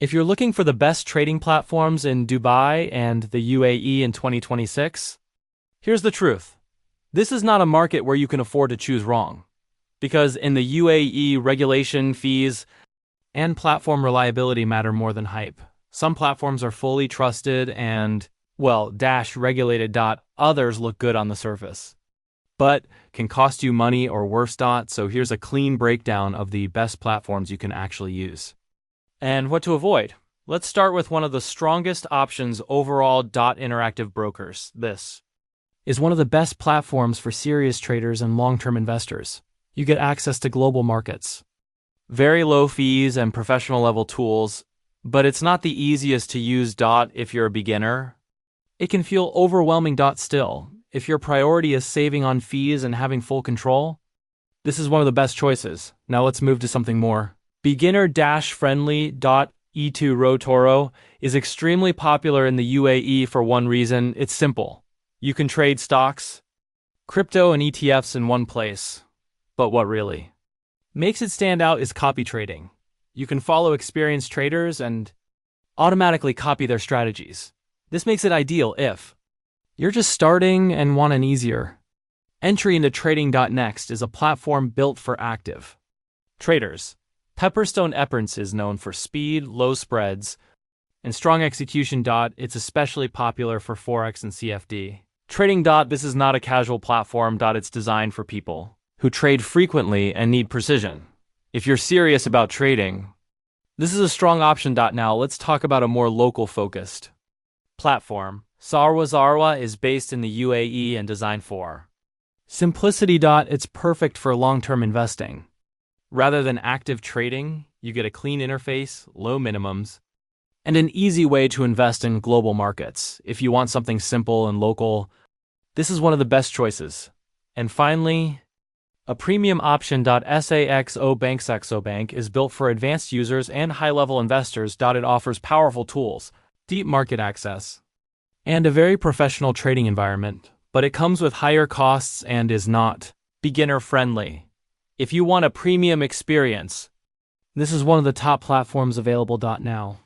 If you're looking for the best trading platforms in Dubai and the UAE in 2026, here's the truth. This is not a market where you can afford to choose wrong. Because in the UAE, regulation, fees, and platform reliability matter more than hype. Some platforms are fully trusted and, well, regulated. Others look good on the surface, but can cost you money or worse. So here's a clean breakdown of the best platforms you can actually use. And what to avoid. Let's start with one of the strongest options overall. Interactive brokers. This is one of the best platforms for serious traders and long-term investors. You get access to global markets, very low fees and professional level tools, but it's not the easiest to use. If you're a beginner, it can feel overwhelming. Still, if your priority is saving on fees and having full control, this is one of the best choices. Now let's move to something more beginner-friendly. E2 Rotoro is extremely popular in the UAE for one reason. It's simple. You can trade stocks, crypto, and ETFs in one place. But what really makes it stand out is copy trading. You can follow experienced traders and automatically copy their strategies. This makes it ideal if you're just starting and want an easier entry into trading. Next is a platform built for active traders. Pepperstone Epperns is known for speed, low spreads, and strong execution. It's especially popular for Forex and CFD trading. This is not a casual platform. It's designed for people who trade frequently and need precision. If you're serious about trading, this is a strong option. Now let's talk about a more local-focused platform. Sarwa is based in the UAE and designed for simplicity. It's perfect for long-term investing. Rather than active trading, you get a clean interface, low minimums, and an easy way to invest in global markets. If you want something simple and local, this is one of the best choices. And finally, a premium option. Saxo Bank is built for advanced users and high-level investors. It offers powerful tools, deep market access, and a very professional trading environment, but it comes with higher costs and is not beginner-friendly. If you want a premium experience, this is one of the top platforms available. Now,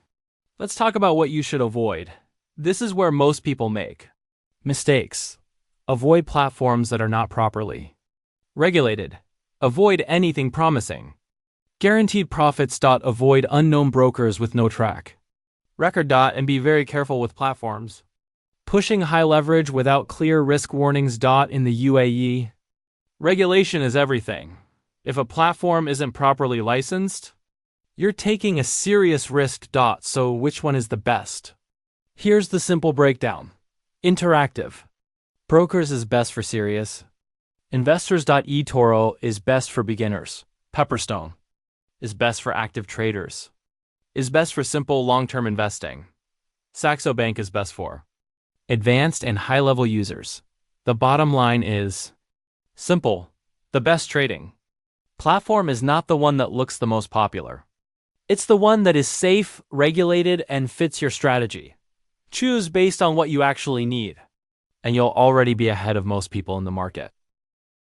let's talk about what you should avoid. This is where most people make mistakes. Avoid platforms that are not properly regulated. Avoid anything promising guaranteed profits. Avoid unknown brokers with no track record. And be very careful with platforms pushing high leverage without clear risk warnings. In the UAE, regulation is everything. If a platform isn't properly licensed, you're taking a serious risk. So which one is the best? Here's the simple breakdown. Interactive brokers is best for serious investors. eToro is best for beginners. Pepperstone is best for active traders. Is best for simple long-term investing. Saxo Bank is best for advanced and high-level users. The bottom line is simple. The best trading platform is not the one that looks the most popular. It's the one that is safe, regulated, and fits your strategy. Choose based on what you actually need, and you'll already be ahead of most people in the market.